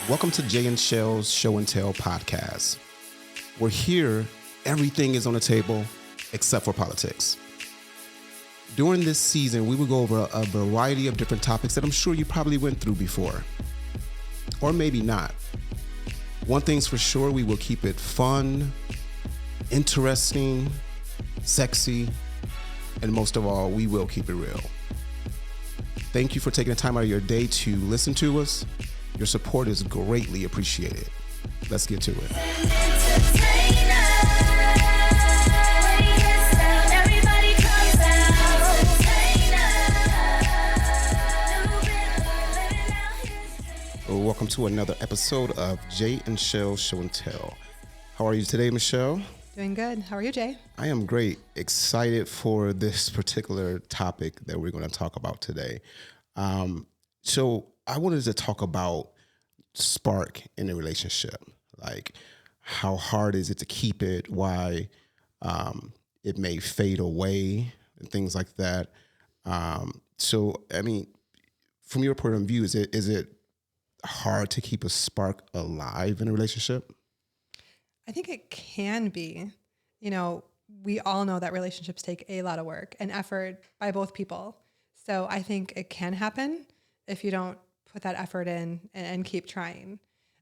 Welcome to Jay and Chelle's Show and Tell podcast. We're here, everything is on the table except for politics. During this season, we will go over a variety of different topics that I'm sure you probably went through before, or maybe not. One thing's for sure, we will keep it fun, interesting, sexy, and most of all, we will keep it real. Thank you for taking the time out of your day to listen to us. Your support is greatly appreciated. Let's get to it. Welcome to another episode of Jay and Chelle Show and Tell. How are you today, Michelle? Doing good. How are you, Jay? I am great. Excited for this particular topic that we're going to talk about today. So I wanted to talk about spark in a relationship. Like, how hard is it to keep it? Why it may fade away and things like that. So, I mean, from your point of view, is it hard to keep a spark alive in a relationship? I think it can be. You know, we all know that relationships take a lot of work and effort by both people. So I think it can happen if you don't put that effort in and keep trying.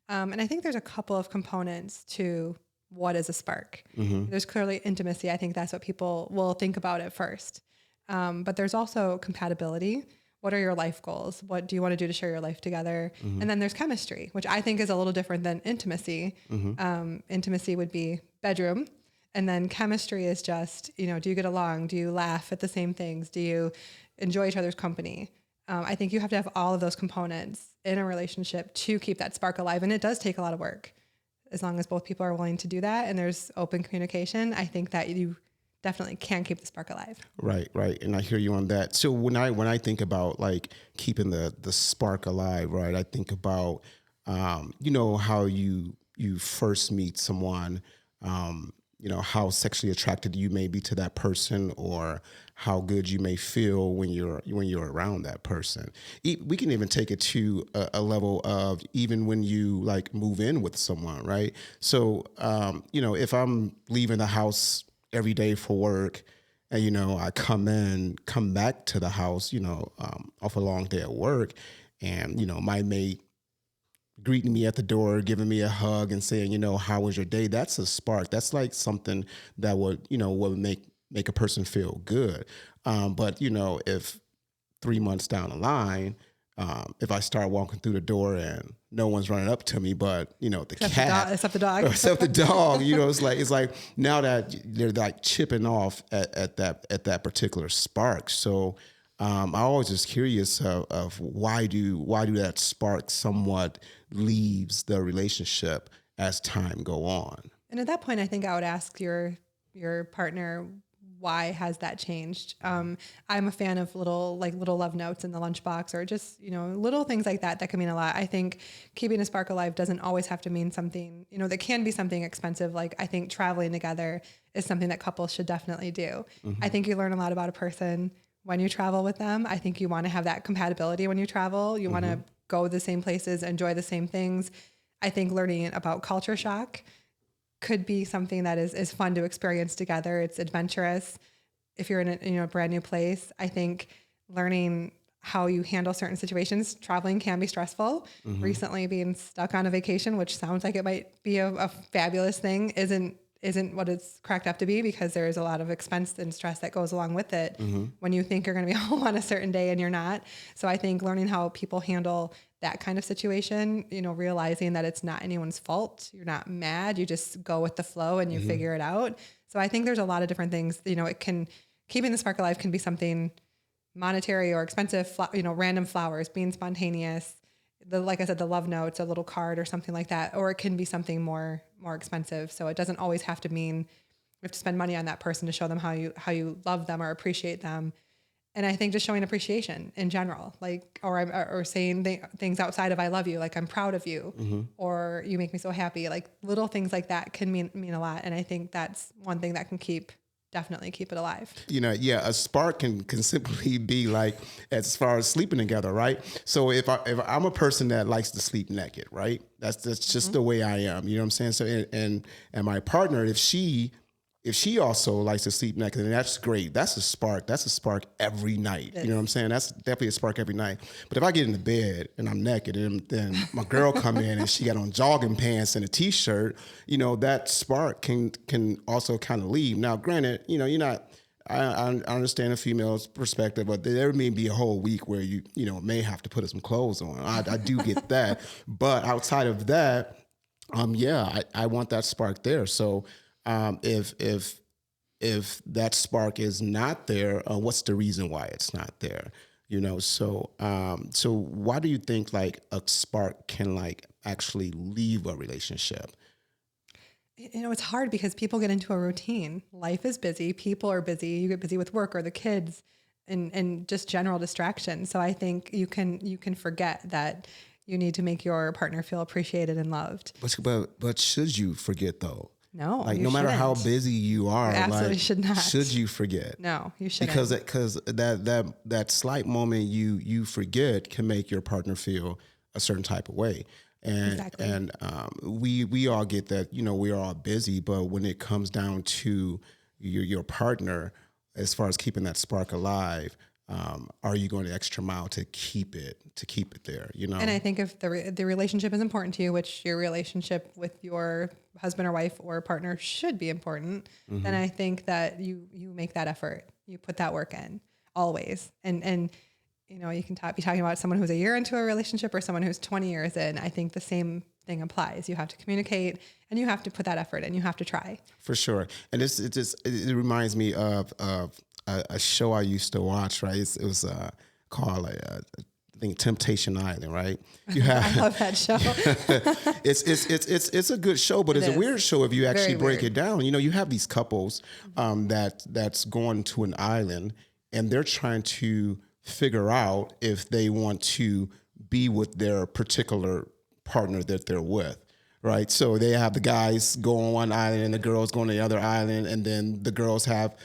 And I think there's a couple of components to what is a spark. Mm-hmm. There's clearly intimacy. I think that's what people will think about at first. But there's also compatibility. What are your life goals? What do you want to do to share your life together? Mm-hmm. And then there's chemistry, which I think is a little different than intimacy. Mm-hmm. Intimacy would be bedroom. And then chemistry is just, do you get along? Do you laugh at the same things? Do you enjoy each other's company? I think you have to have all of those components in a relationship to keep that spark alive. And it does take a lot of work. As long as both people are willing to do that and there's open communication, I think that you definitely can keep the spark alive. Right. And I hear you on that. So when I think about like keeping the spark alive, right, I think about, how you first meet someone, how sexually attracted you may be to that person, or how good you may feel when you're around that person. We can even take it to a level of even when you like move in with someone, right? So, if I'm leaving the house every day for work and, I come back to the house, off a long day at work, and, my mate greeting me at the door, giving me a hug and saying, how was your day? That's a spark. That's like something that would make a person feel good. But if 3 months down the line, if I start walking through the door and no one's running up to me, but except the dog, it's like now that they're like chipping off at that particular spark. So I'm always just curious of why do that spark somewhat leaves the relationship as time go on. And at that point, I think I would ask your partner, why has that changed? I'm a fan of little love notes in the lunchbox, or just, little things like that can mean a lot. I think keeping a spark alive doesn't always have to mean something, that can be something expensive. Like, I think traveling together is something that couples should definitely do. Mm-hmm. I think you learn a lot about a person when you travel with them. I think you want to have that compatibility when you travel. You want to go the same places, enjoy the same things. I think learning about culture shock could be something that is fun to experience together. It's adventurous. If you're in a brand new place, I think learning how you handle certain situations. Traveling can be stressful. Mm-hmm. Recently, being stuck on a vacation, which sounds like it might be a fabulous thing, isn't what it's cracked up to be, because there is a lot of expense and stress that goes along with it when you think you're going to be home on a certain day and you're not. So I think learning how people handle that kind of situation, realizing that it's not anyone's fault. You're not mad. You just go with the flow and you figure it out. So I think there's a lot of different things, keeping the spark alive can be something monetary or expensive, random flowers, being spontaneous. Like I said, the love notes, a little card or something like that, or it can be something more expensive. So it doesn't always have to mean you have to spend money on that person to show them how you love them or appreciate them. And I think just showing appreciation in general, like, or saying things outside of I love you, like I'm proud of you, or you make me so happy, like little things like that can mean a lot. And I think that's one thing that can keep definitely keep it alive. Yeah, a spark can simply be like as far as sleeping together, right? So if I'm a person that likes to sleep naked, right? That's just the way I am. You know what I'm saying? So and my partner, if she also likes to sleep naked, then that's great. That's a spark. That's a spark every night. You know what I'm saying? That's definitely a spark every night. But if I get into bed and I'm naked, and then my girl come in and she got on jogging pants and a t-shirt, that spark can also kind of leave. Now, granted, you're not. I understand a female's perspective, but there may be a whole week where you may have to put some clothes on. I do get that, but outside of that, yeah, I want that spark there. So if that spark is not there, what's the reason why it's not there? So why do you think like a spark can like actually leave a relationship? It's hard because people get into a routine. Life is busy. People are busy. You get busy with work or the kids and just general distractions. So I think you can forget that you need to make your partner feel appreciated and loved. But should you forget though? No, like you no matter how shouldn't. busy you are, You absolutely should not. Should you forget? No, you shouldn't. Because that slight moment you forget can make your partner feel a certain type of way. And we all get that, we're all busy, but when it comes down to your partner, as far as keeping that spark alive, are you going the extra mile to keep it there? And I think if the relationship is important to you, which your relationship with your husband or wife or partner should be important, then I think that you make that effort, you put that work in always. And you can be talking about someone who's a year into a relationship or someone who's 20 years in. I think the same thing applies. You have to communicate and you have to put that effort in. You have to try. For sure. And it reminds me of a show I used to watch, right? It was called I think Temptation Island, right? I love that show. It's a good show, but it's a weird show if you actually break it down. You have these couples that's going to an island and they're trying to figure out if they want to be with their particular partner that they're with. Right. So they have the guys go on one island and the girls go on the other island. And then the girls have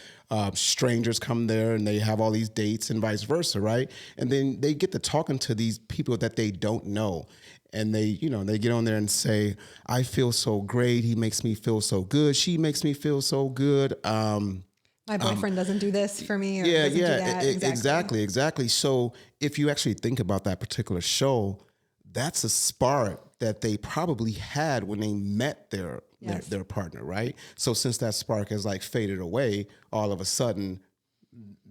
strangers come there and they have all these dates and vice versa. Right. And then they get to talking to these people that they don't know. And they get on there and say, I feel so great. He makes me feel so good. She makes me feel so good. My boyfriend doesn't do this for me. Or Yeah. doesn't do that. Exactly. So if you actually think about that particular show, that's a spark that they probably had when they met their partner, right? So since that spark has like faded away, all of a sudden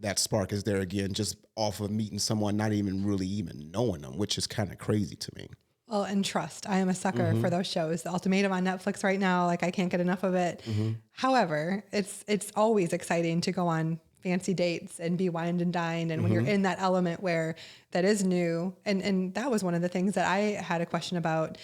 that spark is there again, just off of meeting someone, not even really even knowing them, which is kind of crazy to me. Well, and trust. I am a sucker for those shows. The Ultimatum on Netflix right now, like I can't get enough of it. However, it's always exciting to go on fancy dates and be wined and dined. And when you're in that element where that is new, and that was one of the things that I had a question about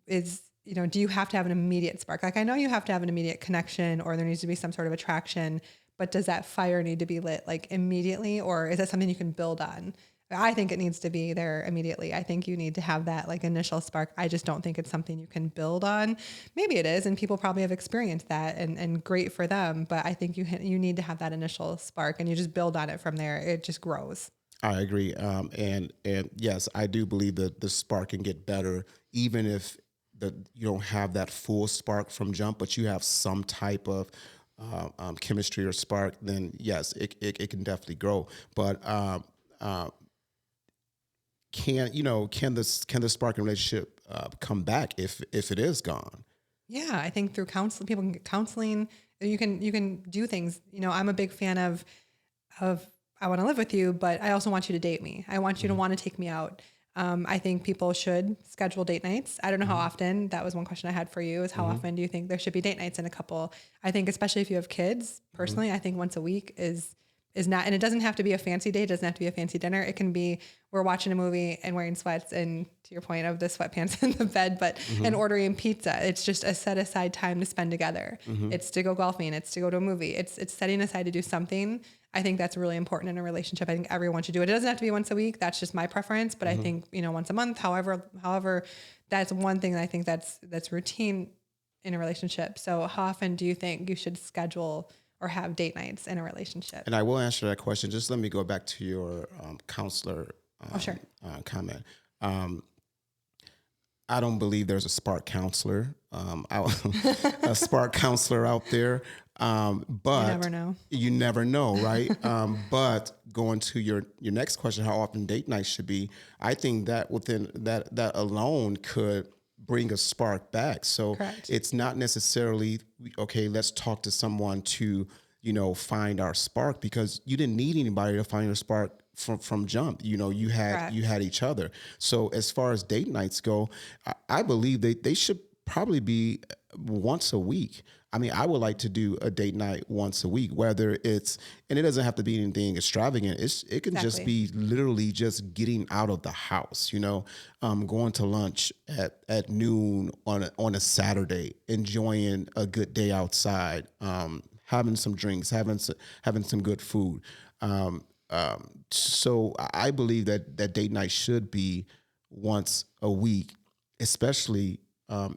is, do you have to have an immediate spark? Like I know you have to have an immediate connection or there needs to be some sort of attraction, but does that fire need to be lit like immediately, or is that something you can build on? I think it needs to be there immediately. I think you need to have that like initial spark. I just don't think it's something you can build on. Maybe it is, and people probably have experienced that and great for them. But I think you need to have that initial spark and you just build on it from there. It just grows. I agree. And yes, I do believe that the spark can get better, even if you don't have that full spark from jump, but you have some type of chemistry or spark, then yes, it can definitely grow. But can the spark in relationship come back if it is gone? Yeah, I think through counseling, people can get counseling. You can do things. I'm a big fan of I want to live with you, but I also want you to date me. I want you to want to take me out. I think people should schedule date nights. I don't know how often. That was one question I had for you is how often do you think there should be date nights in a couple? I think especially if you have kids, personally, I think once a week is not, and it doesn't have to be a fancy date. It doesn't have to be a fancy dinner. It can be, we're watching a movie and wearing sweats and to your point of the sweatpants in the bed, but, and ordering pizza. It's just a set aside time to spend together. It's to go golfing. It's to go to a movie. It's setting aside to do something. I think that's really important in a relationship. I think everyone should do it. It doesn't have to be once a week. That's just my preference, but I think, once a month, however, that's one thing that I think that's routine in a relationship. So how often do you think you should schedule or have date nights in a relationship. And I will answer that question. Just let me go back to your counselor Oh, sure. comment. I don't believe there's a spark counselor, a spark counselor out there. But You never know. You never know, right? But going to your next question, how often date nights should be, I think that within that alone could bring a spark back. So Correct. it's not necessarily, okay, let's talk to someone to, find our spark, because you didn't need anybody to find your spark from jump. You Correct. had each other. So as far as date nights go, I believe they should probably be once a week. I mean, I would like to do a date night once a week, whether it's, and it doesn't have to be anything extravagant. It can just be literally just getting out of the house, going to lunch at noon on a Saturday, enjoying a good day outside, having some drinks, having some good food. So I believe that date night should be once a week, especially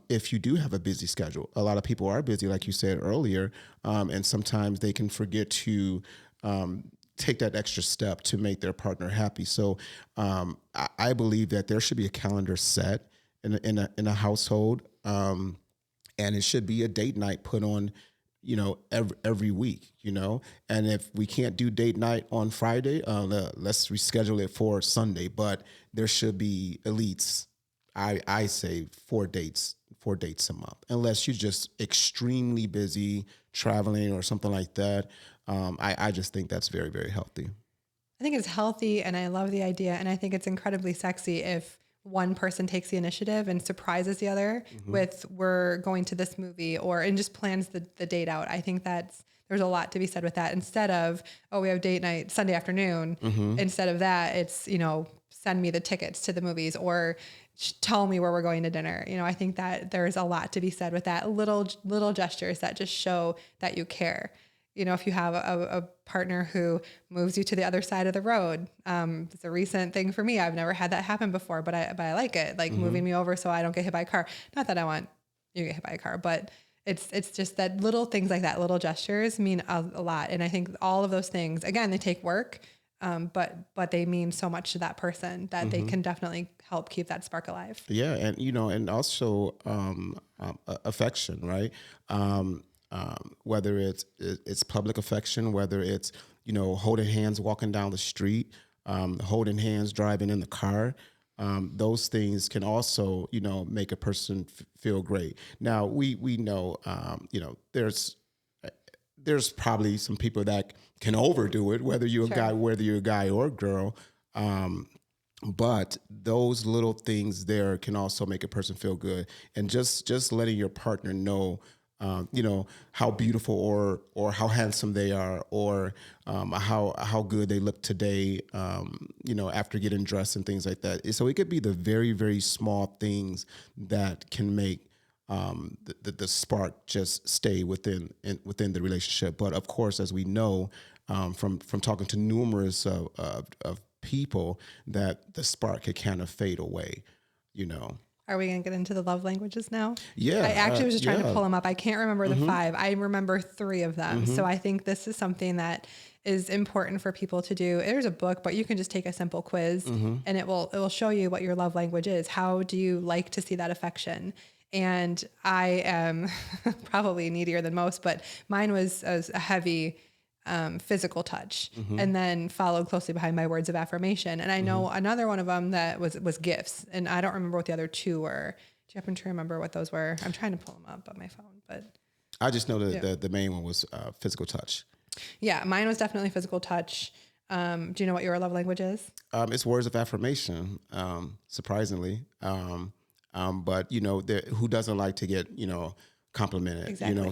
if you do have a busy schedule. A lot of people are busy, like you said earlier, and sometimes they can forget to take that extra step to make their partner happy. So I believe that there should be a calendar set in a household, and it should be a date night put on, every week, and if we can't do date night on Friday, let's reschedule it for Sunday. But there should be at least, I say, four dates a month, unless you're just extremely busy traveling or something like that. I just think that's very, very healthy. I think it's healthy, and I love the idea, and I think it's incredibly sexy if one person takes the initiative and surprises the other with, we're going to this movie, and just plans the date out. I think there's a lot to be said with that. Instead of, oh, we have date night Sunday afternoon. Instead of that, it's, send me the tickets to the movies, or tell me where we're going to dinner. I think that there's a lot to be said with that, little gestures that just show that you care. If you have a partner who moves you to the other side of the road, it's a recent thing for me. I've never had that happen before, but I like it, like moving me over so I don't get hit by a car. Not that I want you to get hit by a car, but it's just that little things like that, little gestures mean a lot. And I think all of those things, again, they take work, but they mean so much to that person that they can definitely help keep that spark alive. Yeah. And, and also affection, right? Whether it's public affection, whether it's, holding hands, walking down the street, holding hands, driving in the car. Those things can also, make a person feel great. Now we know, there's probably some people that can overdo it, whether you're a guy or a girl. But those little things there can also make a person feel good. And just letting your partner know, how beautiful or how handsome they are, or how good they look today, after getting dressed and things like that. So it could be the very, very small things that can make the spark just stay within the relationship. But of course, as we know, from talking to numerous of people, that the spark could kind of fade away, Are we going to get into the love languages now? Yeah. I actually was just trying to pull them up. I can't remember the 5. I remember 3 of them. So I think this is something that is important for people to do. There's a book, but you can just take a simple quiz and it will show you what your love language is. How do you like to see that affection? And I am probably needier than most, but mine was a heavy physical touch, and then followed closely behind my words of affirmation. And I know another one of them that was gifts, and I don't remember what the other 2 were. Do you happen to remember what those were? I'm trying to pull them up on my phone, but I just know that the main one was physical touch. Yeah, mine was definitely physical touch. Do you know what your love language is? It's words of affirmation, surprisingly. But who doesn't like to get complimented? Exactly.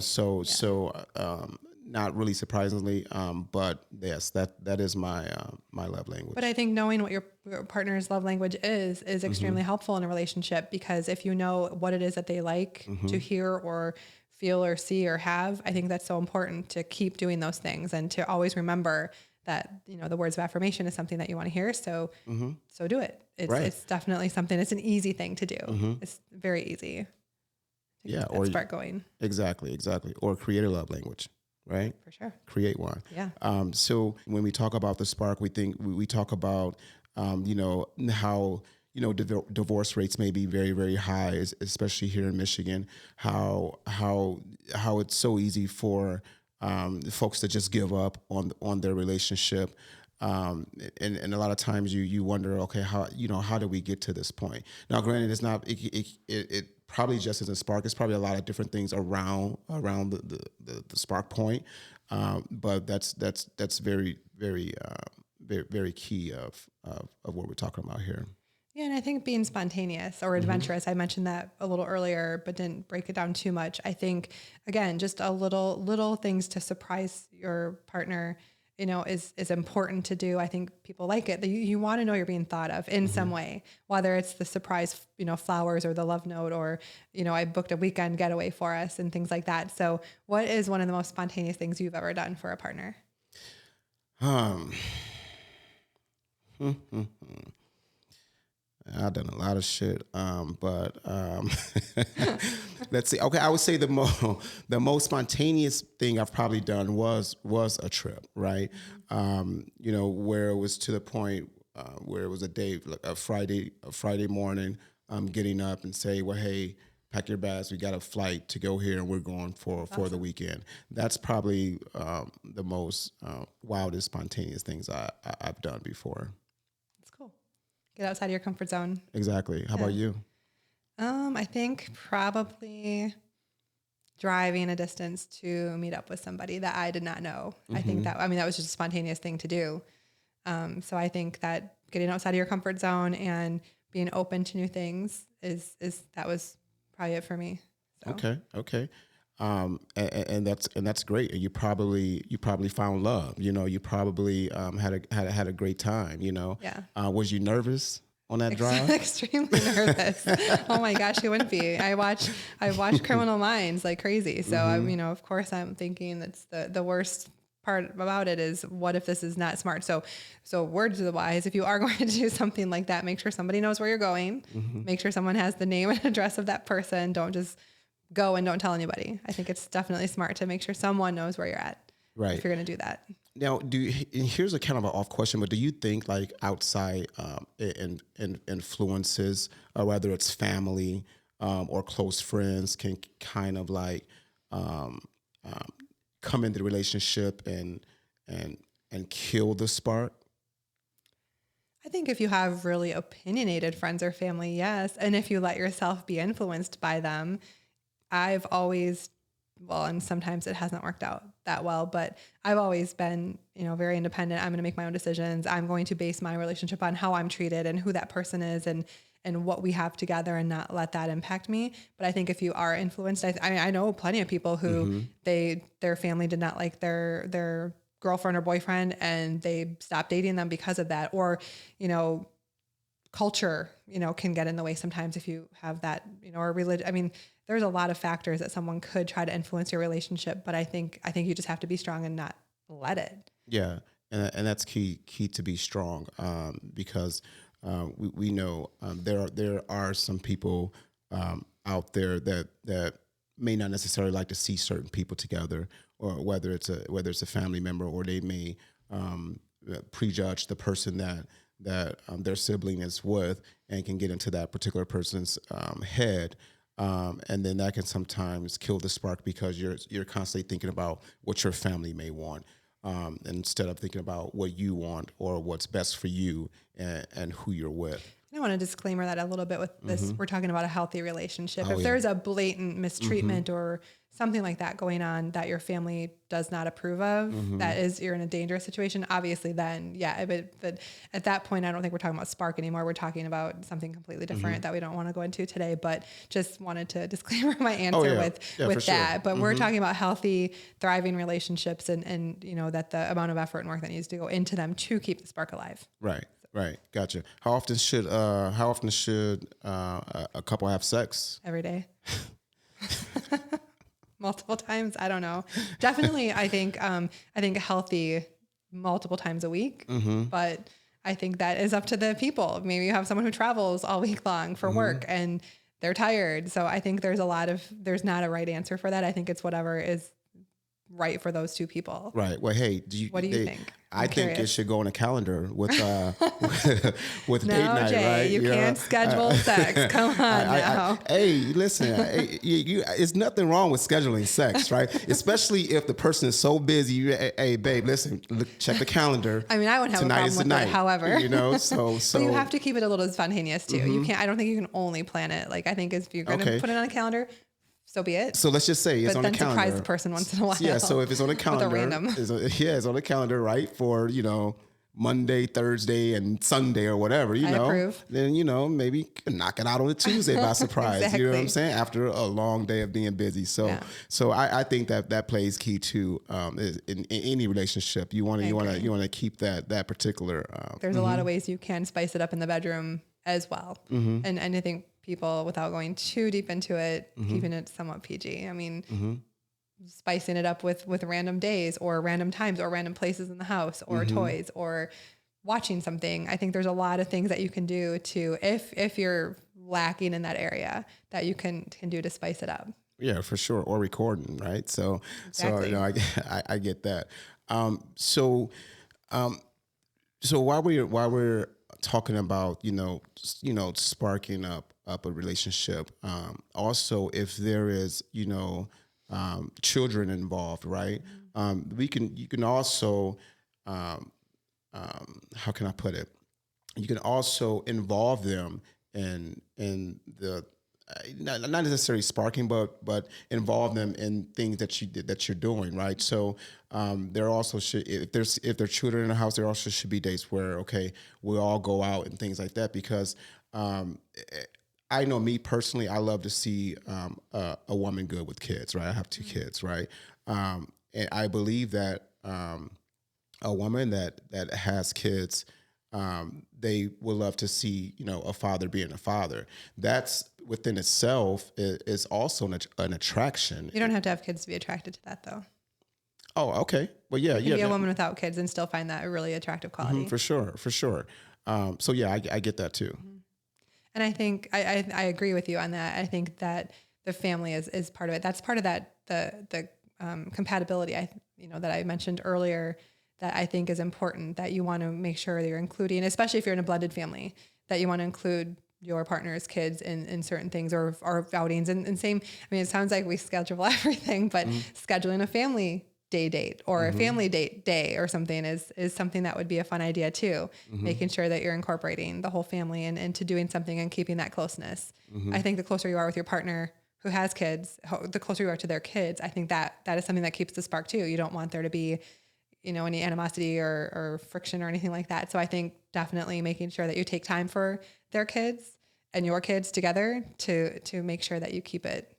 Not really surprisingly, but yes, that is my love language. But I think knowing what your partner's love language is extremely helpful in a relationship, because if you know what it is that they like to hear or feel or see or have, I think that's so important to keep doing those things, and to always remember that, the words of affirmation is something that you want to hear. So do it. It's definitely something, it's an easy thing to do. It's very easy. Yeah. Or start going. Exactly. Or create a love language. right? For sure. Create one. Yeah. So when we talk about the spark, we talk about, how, divorce rates may be very, very high, especially here in Michigan, how it's so easy for folks to just give up on their relationship. And a lot of times you wonder, okay, how do we get to this point? Now, granted, it's not, it probably just isn't spark. It's probably a lot of different things around the spark point. But that's very, very, very, very key of what we're talking about here. Yeah, and I think being spontaneous or adventurous, I mentioned that a little earlier, but didn't break it down too much. I think, again, just a little things to surprise your partner, is important to do. I think people like it. You want to know you're being thought of in some way, whether it's the surprise, flowers or the love note, or, I booked a weekend getaway for us and things like that. So what is one of the most spontaneous things you've ever done for a partner? I've done a lot of shit, but let's see. Okay, I would say the most spontaneous thing I've probably done was a trip, right? Where it was to the point where it was a day, like a Friday morning, getting up and say, well, hey, pack your bags. We got a flight to go here, and we're going for the weekend. That's probably the most wildest, spontaneous things I've done before. Cool. Get outside of your comfort zone. Exactly. How about you? I think probably driving a distance to meet up with somebody that I did not know. I think that was just a spontaneous thing to do. So I think that getting outside of your comfort zone and being open to new things that was probably it for me. So. Okay. And that's great. You probably found love. You probably had a great time. Yeah. Was you nervous on that drive? Extremely nervous. Oh my gosh, you wouldn't be. I watch Criminal Minds like crazy. So of course I'm thinking that's the worst part about it is what if this is not smart? So words of the wise, if you are going to do something like that, make sure somebody knows where you're going. Make sure someone has the name and address of that person. Don't just go and don't tell anybody. I think it's definitely smart to make sure someone knows where you're at. Right. If you're going to do that. Now, here's a kind of an off question, but do you think like outside influences, whether it's family or close friends, can kind of like come into the relationship and kill the spark? I think if you have really opinionated friends or family, yes. And if you let yourself be influenced by them, I've always, and sometimes it hasn't worked out that well, but I've always been, very independent. I'm going to make my own decisions. I'm going to base my relationship on how I'm treated and who that person is and what we have together and not let that impact me. But I think if you are influenced, I know plenty of people who their family did not like their girlfriend or boyfriend and they stopped dating them because of that. Or, culture, can get in the way sometimes if you have that, or religion. I mean, there's a lot of factors that someone could try to influence your relationship, but I think you just have to be strong and not let it. Yeah. And that's key to be strong, because we know there are some people out there that may not necessarily like to see certain people together, or whether it's a family member, or they may prejudge the person that their sibling is with, and can get into that particular person's head. And then that can sometimes kill the spark, because you're constantly thinking about what your family may want, instead of thinking about what you want or what's best for you and who you're with. I want to disclaimer that a little bit with this. We're talking about a healthy relationship. If yeah. there's a blatant mistreatment or something like that going on that your family does not approve of, you're in a dangerous situation, obviously then, yeah. But at that point, I don't think we're talking about spark anymore. We're talking about something completely different that we don't want to go into today, but just wanted to disclaimer my answer with that. Sure. But we're talking about healthy, thriving relationships and that the amount of effort and work that needs to go into them to keep the spark alive. Right. Right. Gotcha. How often should a couple have sex? Every day. Multiple times. I don't know. Definitely. I think healthy multiple times a week, but I think that is up to the people. Maybe you have someone who travels all week long for work and they're tired. So I think there's not a right answer for that. I think it's whatever is right for those two people. Right. Well, hey, What do you think? I I'm think it curious. should go on a calendar with with date No, night, Jay, right? you can't schedule sex. Come on now. Hey, listen, it's nothing wrong with scheduling sex, right? Especially if the person is so busy. Hey, babe, listen, check the calendar. I mean, I wouldn't have Tonight a problem is the with night, it. However, so but you have to keep it a little spontaneous too. You can't. I don't think you can only plan it. Like I think if you're going to Okay. put it on a calendar, so be it. So let's just say it's But on a then calendar. surprise the person once in a while. Yeah. So if it's on a calendar, with a random. it's on a calendar, right? For Monday, Thursday, and Sunday or whatever, I approve. then, maybe knock it out on a Tuesday by surprise. You know what I'm Exactly. saying? After a long day of being busy. So, Yeah. so I think that plays key too, in any relationship. You want to keep that particular, There's a lot of ways you can spice it up in the bedroom as well. And I think people, without going too deep into it, keeping it somewhat PG. I mean, spicing it up with random days or random times or random places in the house or toys or watching something. I think there's a lot of things that you can do to, if you're lacking in that area, that you can do to spice it up. Yeah, for sure. Or recording, right? So, Exactly. I get that. So while we're talking about, sparking up a relationship, also if there is, children involved, right? You can also, how can I put it? You can also involve them in the not necessarily sparking, but involve them in things that you're doing, right? So there also should, if there are children in the house, there also should be days where we all go out and things like that, because I know me personally, I love to see a woman good with kids, right? I have two kids, right? And I believe that a woman that has kids, they would love to see, a father being a father. That's within itself is also an attraction. You don't have to have kids to be attracted to that though. Oh, okay. Well, yeah, You can be a that- woman without kids and still find that a really attractive quality. for sure. So yeah, I get that too. And I think I agree with you on that. I think that the family is part of it. That's part of that the compatibility that I mentioned earlier, that I think is important, that you want to make sure that you're including, especially if you're in a blended family, that you want to include your partner's kids in certain things or outings. And same, I mean, it sounds like we schedule everything, but scheduling a family date or a family date day or something is something that would be a fun idea too. Making sure that you're incorporating the whole family and into doing something and keeping that closeness. I think the closer you are with your partner who has kids, the closer you are to their kids, I think that is something that keeps the spark too. You don't want there to be, any animosity or friction or anything like that. So I think definitely making sure that you take time for their kids and your kids together to make sure that you keep it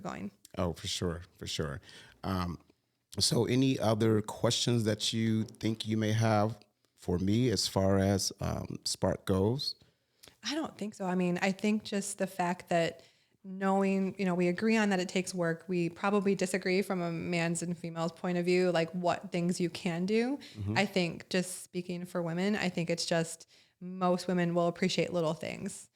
going. Oh, for sure. So any other questions that you think you may have for me as far as Spark goes? I don't think so. I mean, I think just the fact that knowing, we agree on that it takes work. We probably disagree from a man's and female's point of view, like what things you can do. I think just speaking for women, I think it's just most women will appreciate little things,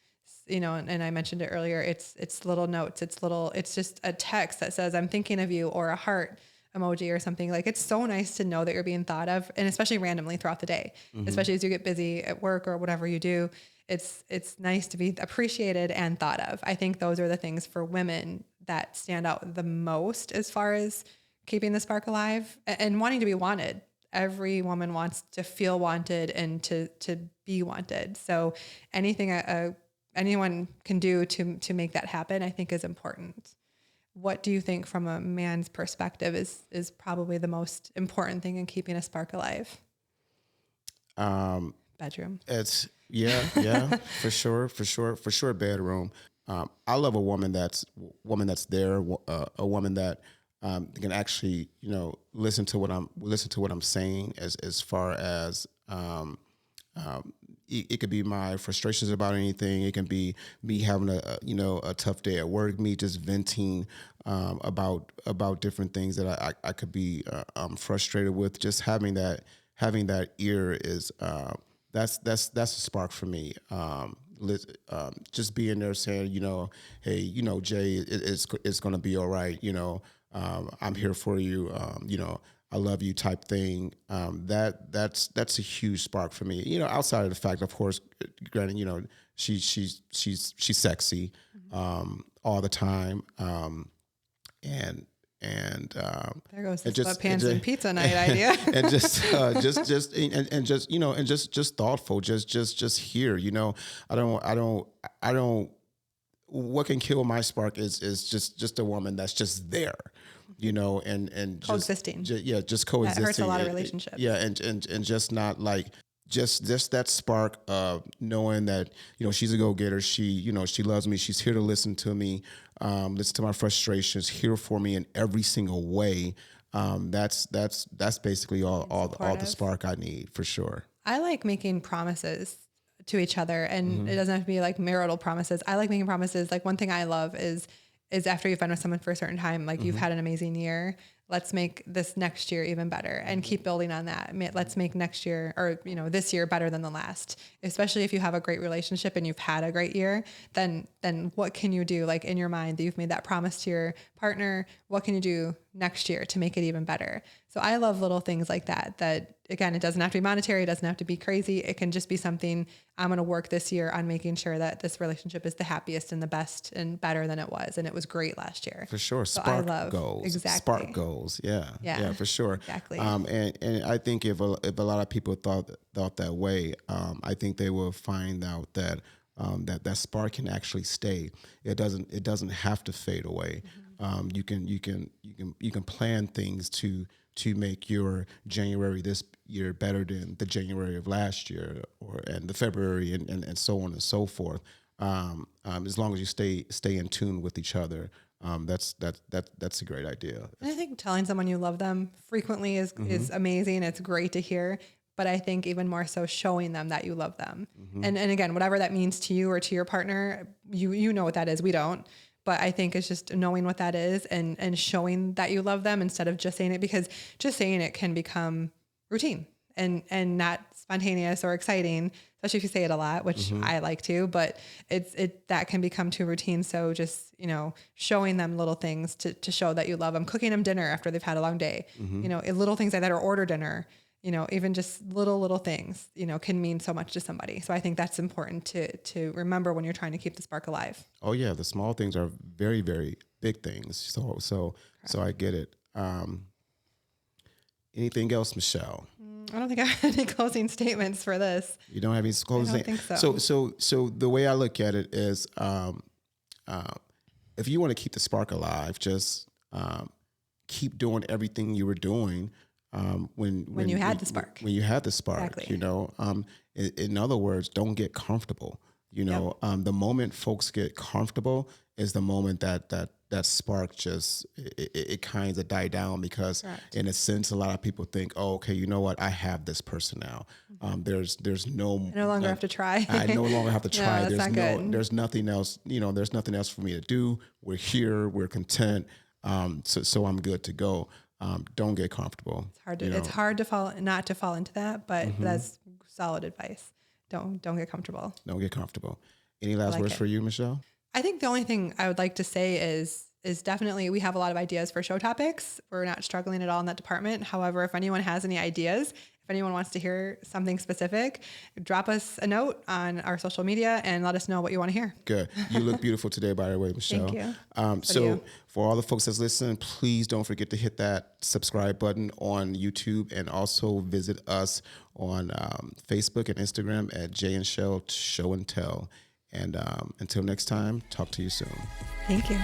and I mentioned it earlier. It's little notes. It's just a text that says, I'm thinking of you, or a heart emoji or something. Like, it's so nice to know that you're being thought of, and especially randomly throughout the day, especially as you get busy at work or whatever you do. It's nice to be appreciated and thought of. I think those are the things for women that stand out the most as far as keeping the spark alive and wanting to be wanted. Every woman wants to feel wanted and to be wanted. So anything anyone can do to make that happen, I think, is important. What do you think from a man's perspective is probably the most important thing in keeping a spark alive? Bedroom. It's yeah, for sure. Bedroom. I love a woman that's there, a woman that can actually listen to what I'm saying, as far as it could be my frustrations about anything. It can be me having a tough day at work, me just venting about different things that I could be frustrated with. Just having that ear is that's a spark for me. Just being there saying, hey, Jay, it's going to be all right. I'm here for you, I love you type thing. That's a huge spark for me. Outside of the fact, of course, granted, she's sexy all the time, There goes the and just sweatpants and pizza night idea. and just thoughtful, just here. I don't. What can kill my spark is just a woman that's just there, and just Coexisting. just coexisting. That hurts a lot of relationships. Yeah, and just not like just that spark of knowing that she's a go-getter. She loves me. She's here to listen to me, listen to my frustrations, here for me in every single way. That's basically all the spark I need, for sure. I like making promises to each other, and it doesn't have to be like marital promises. I like making promises. Like, one thing I love is after you've been with someone for a certain time, like you've had an amazing year, let's make this next year even better and keep building on that. Let's make next year, or this year, better than the last. Especially if you have a great relationship and you've had a great year, then what can you do, like in your mind, that you've made that promise to your partner? What can you do next year to make it even better? So I love little things like that. That, again, it doesn't have to be monetary. It doesn't have to be crazy. It can just be something, I'm going to work this year on making sure that this relationship is the happiest and the best and better than it was. And it was great last year. For sure. So Spark I love, goals. exactly. Spark goals. Yeah, for sure. Exactly. And I think if a lot of people thought that way, I think they will find out that that spark can actually stay. It doesn't have to fade away. You can plan things to make your January this year better than the January of last year, and the February, and so on and so forth. As long as you stay in tune with each other, that's a great idea. And I think telling someone you love them frequently is amazing. It's great to hear. But I think even more so, showing them that you love them. And again, whatever that means to you or to your partner, you know what that is. We don't. But I think it's just knowing what that is and showing that you love them instead of just saying it, because just saying it can become routine and not spontaneous or exciting, especially if you say it a lot, which I like to, but that can become too routine. So just, showing them little things to show that you love them, cooking them dinner after they've had a long day, little things like that, or order dinner, even just little things, can mean so much to somebody. So I think that's important to remember when you're trying to keep the spark alive. Oh yeah. The small things are very, very big things. So I get it. Anything else, Michelle? I don't think I have any closing statements for this. You don't have any closing? I don't think so. So the way I look at it is, if you want to keep the spark alive, just keep doing everything you were doing when you had the spark. When you had the spark, exactly. In other words, don't get comfortable. The moment folks get comfortable is the moment that spark just it kind of die down, because Correct. In a sense, a lot of people think, oh, okay, you know what, I have this person now. There's no I no longer have to try. I no longer have to try. No, that's not good. There's nothing else. There's nothing else for me to do. We're here. We're content. So I'm good to go. Don't get comfortable. It's hard to not to fall into that, but that's solid advice. Don't get comfortable. Don't get comfortable. Any last words for you, Michelle? I think the only thing I would like to say is definitely we have a lot of ideas for show topics. We're not struggling at all in that department. However, if anyone has any ideas, if anyone wants to hear something specific, drop us a note on our social media and let us know what you want to hear. Good. You look beautiful today, by the way, Michelle. Thank you. So for all the folks that's listening, please don't forget to hit that subscribe button on YouTube, and also visit us on Facebook and Instagram at Jay and Chelle Show and Tell. And until next time, talk to you soon. Thank you.